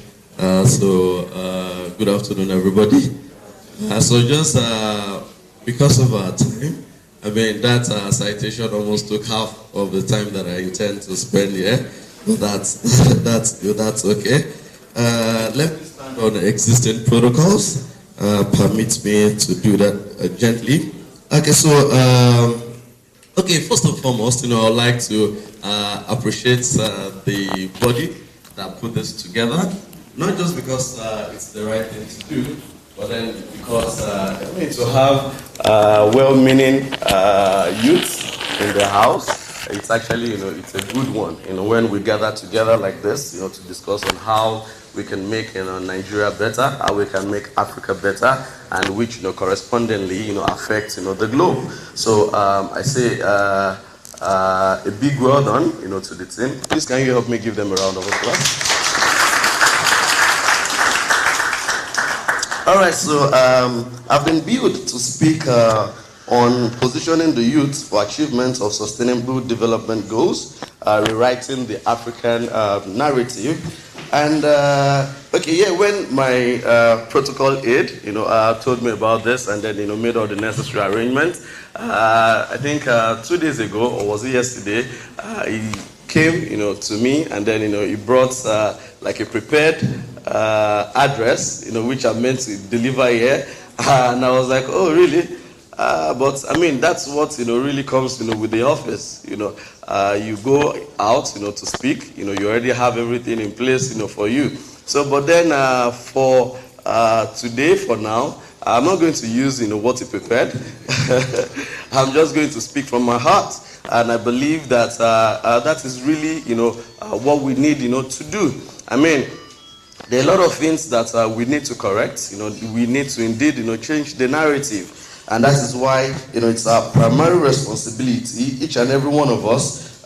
Good afternoon, everybody. Just because of our time, I mean, that citation almost took half of the time that I intend to spend here. But that's okay. Let me stand on existing protocols. Permit me to do that gently. Okay, first and foremost, I'd like to appreciate the body that put this together. Not just because it's the right thing to do, but then because to have well-meaning youth in the house, it's actually, it's a good one. When we gather together like this, to discuss on how we can make Nigeria better, how we can make Africa better, and which correspondingly affects the globe. So I say a big well done to the team. Please can you help me give them a round of applause? All right, so I've been billed to speak on positioning the youth for achievement of sustainable development goals, rewriting the African narrative. And when my protocol aide, told me about this and then made all the necessary arrangements, I think 2 days ago, or was it yesterday, he came, to me, and then he brought like a prepared address, which I meant to deliver here, and I was like, oh really? But I mean, that's what really comes with the office. You go out to speak, you already have everything in place for you. So but then for today, for now, I'm not going to use what he prepared. I'm just going to speak from my heart, and I believe that that is really what we need to do. I mean, there are a lot of things that we need to correct. We need to indeed change the narrative. And that is why, it's our primary responsibility, each and every one of us,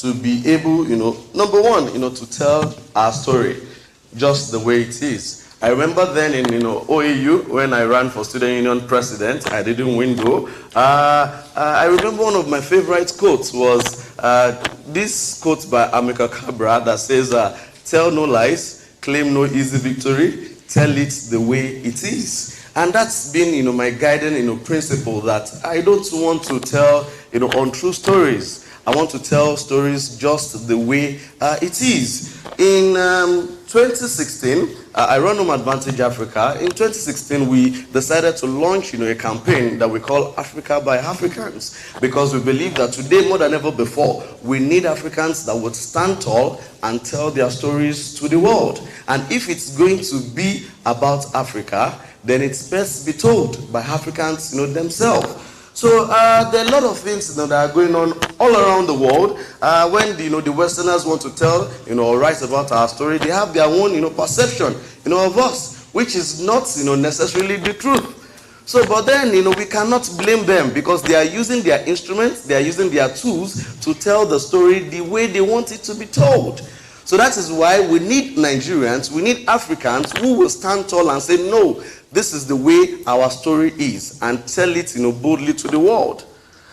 to be able, number one, to tell our story just the way it is. I remember then in, OAU, when I ran for Student Union President, I didn't win though. I remember one of my favorite quotes was this quote by Amilcar Cabral that says, tell no lies, claim no easy victory, tell it the way it is. And that's been, my guiding, principle that I don't want to tell, untrue stories. I want to tell stories just the way it is. In 2016, I run Home Advantage Africa. In 2016, we decided to launch, a campaign that we call Africa by Africans, because we believe that today, more than ever before, we need Africans that would stand tall and tell their stories to the world. And if it's going to be about Africa, then it's best be told by Africans, themselves. So there are a lot of things that are going on all around the world. When the Westerners want to tell, or write about our story, they have their own, perception, of us, which is not, necessarily the truth. So, but then, we cannot blame them, because they are using their instruments, they are using their tools to tell the story the way they want it to be told. So that is why we need Nigerians, we need Africans who will stand tall and say, no, this is the way our story is, and tell it, boldly to the world.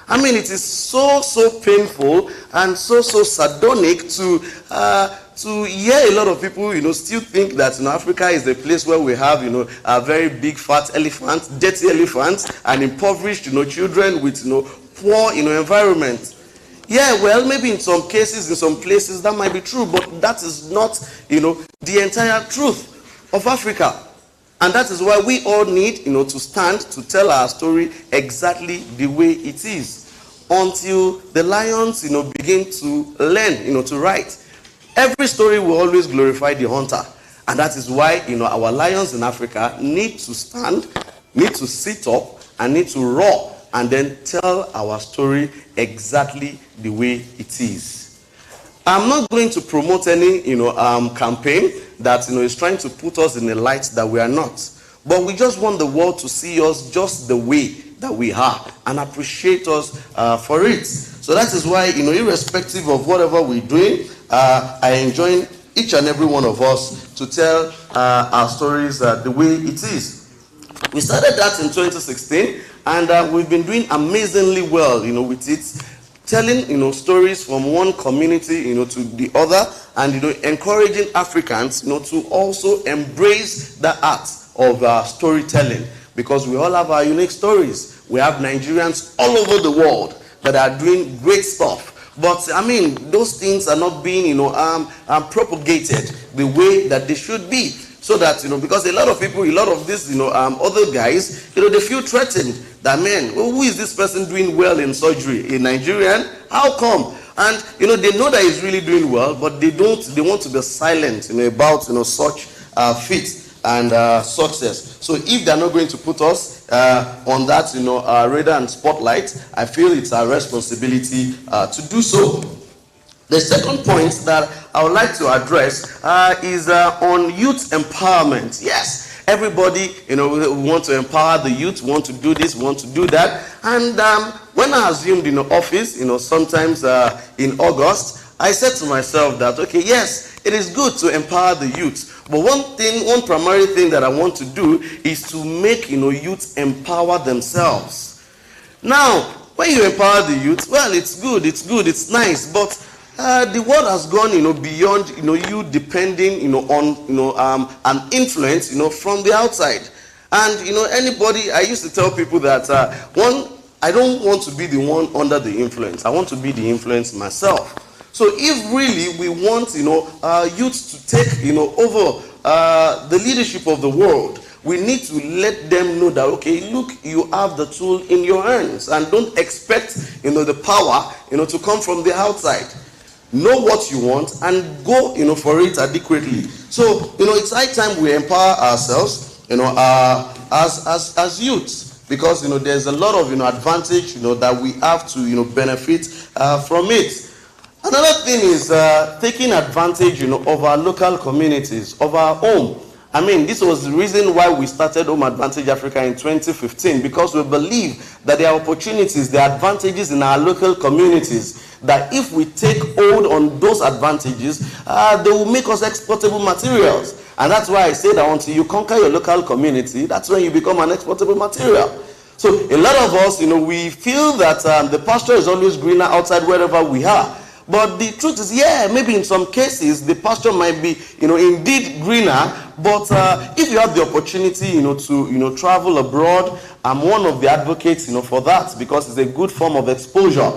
I mean, it is so painful and so sardonic to hear a lot of people, still think that, Africa is a place where we have, a very big fat elephants, dirty elephants, and impoverished, children with, poor, environment. Yeah, well, maybe in some cases, in some places, that might be true, but that is not, the entire truth of Africa. And that is why we all need, to stand to tell our story exactly the way it is, until the lions, begin to learn, to write. Every story will always glorify the hunter, and that is why, our lions in Africa need to stand, need to sit up, and need to roar, and then tell our story exactly the way it is. I'm not going to promote any, campaign that, is trying to put us in a light that we are not. But we just want the world to see us just the way that we are and appreciate us for it. So that is why, irrespective of whatever we're doing, I enjoin each and every one of us to tell our stories the way it is. We started that in 2016, and we've been doing amazingly well, with it. Telling, stories from one community, to the other, and, encouraging Africans, to also embrace the art of storytelling, because we all have our unique stories. We have Nigerians all over the world that are doing great stuff. But, I mean, those things are not being, propagated the way that they should be. So that, because a lot of people, a lot of these, other guys, they feel threatened. That, man, who is this person doing well in surgery? A Nigerian? How come? And, they know that he's really doing well, but they want to be silent, about, such feats and success. So if they're not going to put us on that, radar and spotlight, I feel it's our responsibility to do so. The second point that I would like to address is on youth empowerment. Yes. Everybody, we want to empower the youth, want to do this, want to do that. And when I assumed office, sometimes in August, I said to myself that, okay, yes, it is good to empower the youth. But one primary thing that I want to do is to make, youth empower themselves. Now, when you empower the youth, well, it's good, it's nice, but the world has gone, beyond, you depending, on an influence, from the outside. And, anybody, I used to tell people that, I don't want to be the one under the influence. I want to be the influence myself. So if really we want, youth to take, over the leadership of the world, we need to let them know that, okay, look, you have the tool in your hands, and don't expect, the power, to come from the outside. Know what you want and go, for it adequately. So, it's high time we empower ourselves, as youths, because, there's a lot of, advantage, that we have to, benefit from it. Another thing is taking advantage, of our local communities, of our home. I mean, this was the reason why we started Home Advantage Africa in 2015, because we believe that there are opportunities, there are advantages in our local communities, that if we take hold on those advantages, they will make us exportable materials. And that's why I say that until you conquer your local community, that's when you become an exportable material. So a lot of us, we feel that the pasture is always greener outside wherever we are. But the truth is, yeah, maybe in some cases, the pasture might be, indeed greener. But if you have the opportunity, to travel abroad, I'm one of the advocates, for that, because it's a good form of exposure,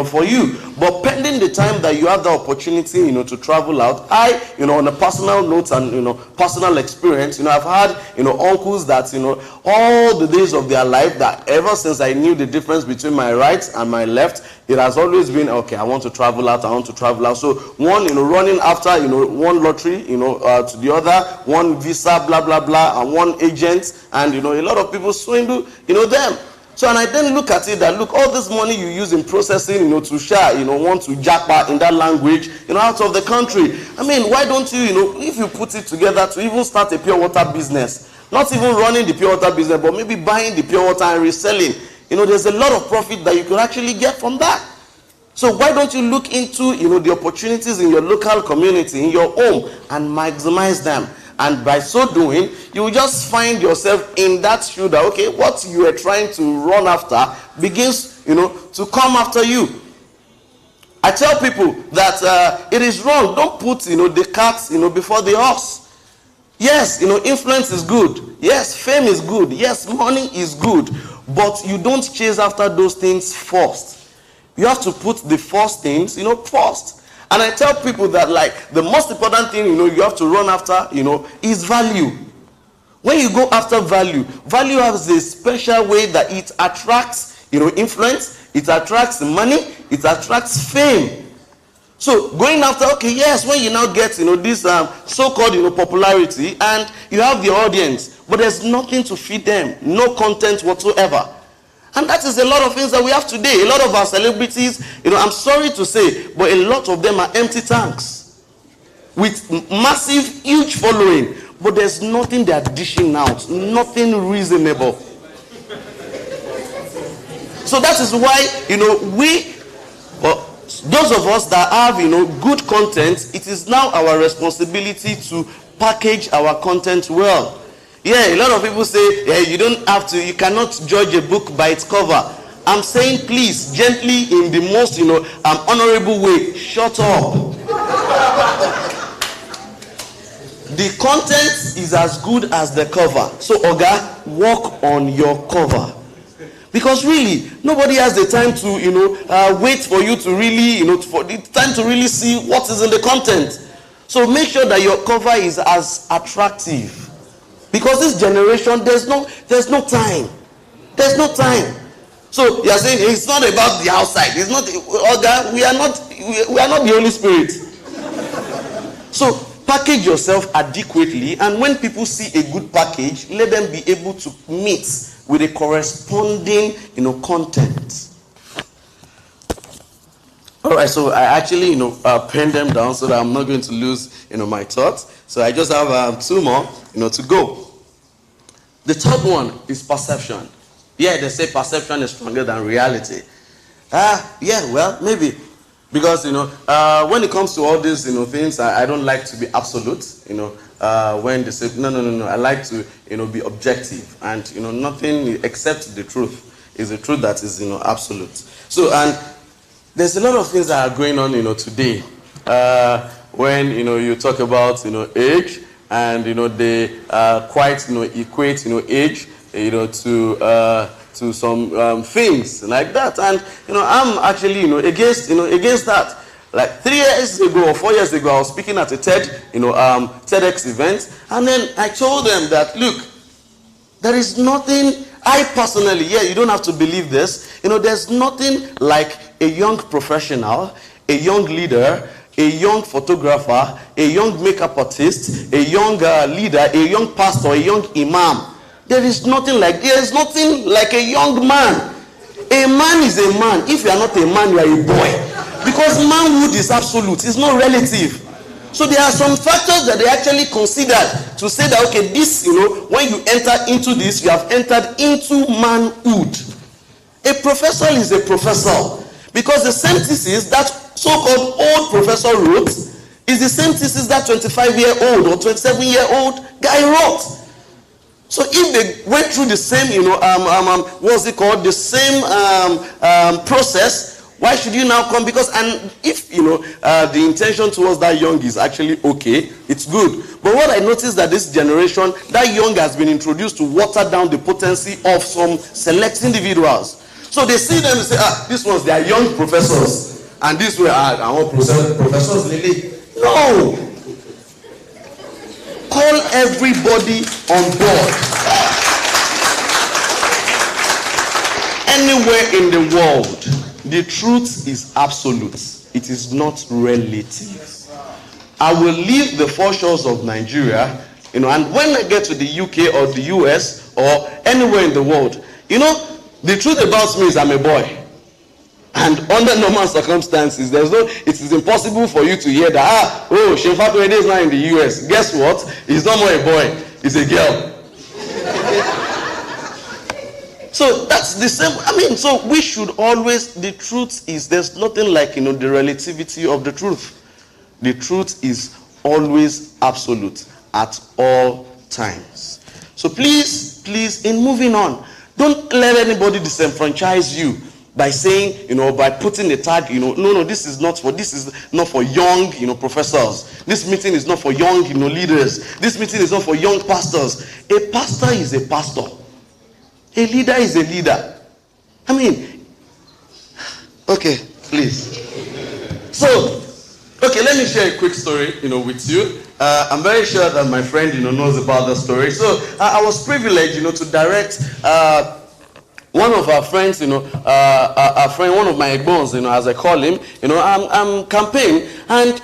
for you. But pending the time that you have the opportunity, to travel out, I, on a personal note and, personal experience, I've had, uncles that, all the days of their life, that ever since I knew the difference between my right and my left, it has always been, okay, I want to travel out, So one, running after, one lottery, to the other, one visa, blah, blah, blah, and one agent, and, a lot of people swindle, them. So, and I then look at it that, look, all this money you use in processing, to share, want to jackpot in that language, out of the country. I mean, why don't you, if you put it together to even start a pure water business, not even running the pure water business, but maybe buying the pure water and reselling, there's a lot of profit that you could actually get from that. So why don't you look into, the opportunities in your local community, in your home, and maximize them? And by so doing, you will just find yourself in that shoe that, okay, what you are trying to run after begins, to come after you. I tell people that it is wrong. Don't put, the cart, before the horse. Yes, influence is good. Yes, fame is good. Yes, money is good. But you don't chase after those things first. You have to put the first things, first. And I tell people that, like, the most important thing, you have to run after, is value. When you go after value, value has a special way that it attracts, influence, it attracts money, it attracts fame. So going after, okay, yes, when you now get, this so-called, popularity, and you have the audience, but there's nothing to feed them, no content whatsoever. And that is a lot of things that we have today. A lot of our celebrities, I'm sorry to say, but a lot of them are empty tanks with massive, huge following. But there's nothing they are dishing out, nothing reasonable. So that is why, those of us that have, good content, it is now our responsibility to package our content well. Yeah, a lot of people say, you cannot judge a book by its cover. I'm saying, please, gently, in the most, honorable way, shut up. The content is as good as the cover. So, Oga, work on your cover. Because really, nobody has the time to, wait for you to really, for the time to really see what is in the content. So make sure that your cover is as attractive. Because this generation, there's no time. There's no time. So you are saying it's not about the outside. It's not. We are not the Holy Spirit. So package yourself adequately, and when people see a good package, let them be able to meet with a corresponding, content. All right. So I actually, pen them down so that I'm not going to lose, my thoughts. So I just have 2 more, to go. The third one is perception. Yeah, they say perception is stronger than reality. Yeah, well, maybe. Because, when it comes to all these, things, I don't like to be absolute, when they say, no, I like to, be objective. And, nothing except the truth is the truth that is, absolute. So, and there's a lot of things that are going on, today. When, you talk about, age, and, they quite, equate, age, to some things like that. And, I'm actually, against that. Like 3 years ago or 4 years ago, I was speaking at a TEDx event, and then I told them that, look, there is nothing, I personally, you don't have to believe this, there's nothing like a young professional, a young leader, a young photographer, a young makeup artist, a young leader, a young pastor, a young imam. There is nothing like a young man. A man is a man. If you are not a man, you are a boy. Because manhood is absolute. It's not relative. So there are some factors that they actually considered to say that, okay, this, when you enter into this, you have entered into manhood. A professor is a professor. Because the same thesis that so-called old professor wrote is the same thesis that 25-year-old or 27-year-old guy wrote. So if they went through the same, the same process, why should you now come? Because, and if, the intention towards that young is actually okay, it's good. But what I noticed that this generation, that young has been introduced to water down the potency of some select individuals. So they see them and say, these ones, they are young professors. And these were our professors, Lily. No. Call everybody on board. Anywhere in the world, the truth is absolute. It is not relative. I will leave the four shores of Nigeria, and when I get to the UK or the US or anywhere in the world, the truth about me is I'm a boy. And under normal circumstances, it is impossible for you to hear that, Shemfatu is now in the US. Guess what? He's no more a boy, he's a girl. So that's the same. So we should always, the truth is, there's nothing like, the relativity of the truth. The truth is always absolute at all times. So please, in moving on, don't let anybody disenfranchise you by saying, by putting a tag, no, this is not for young, professors. This meeting is not for young, leaders. This meeting is not for young pastors. A pastor is a pastor. A leader is a leader. Okay, please. So, okay, let me share a quick story, with you. I'm very sure that my friend, knows about the story. So, I was privileged, to direct one of our friends, a friend, one of my bones, as I call him, campaign. And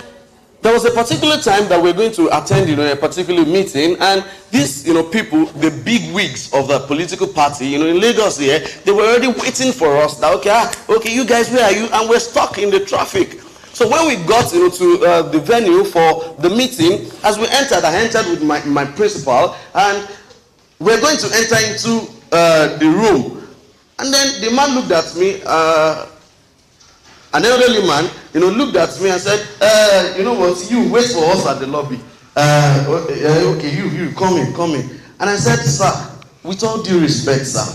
there was a particular time that we're going to attend, a particular meeting, and these, people, the big wigs of the political party, in Lagos here, they were already waiting for us. That okay, you guys, where are you? And we're stuck in the traffic. So when we got, to the venue for the meeting, as we entered, I entered with my principal, and we're going to enter into the room. And then the man looked at me, an elderly man, looked at me and said, you know what, you wait for us at the lobby. Okay, you, come in. And I said, sir, with all due respect, sir,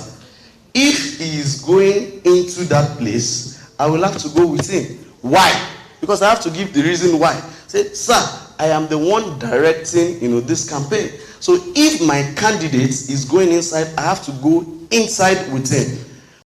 if he is going into that place, I will have to go with him. Why? Because I have to give the reason why. I said, sir, I am the one directing, this campaign. So if my candidate is going inside, I have to go inside with him.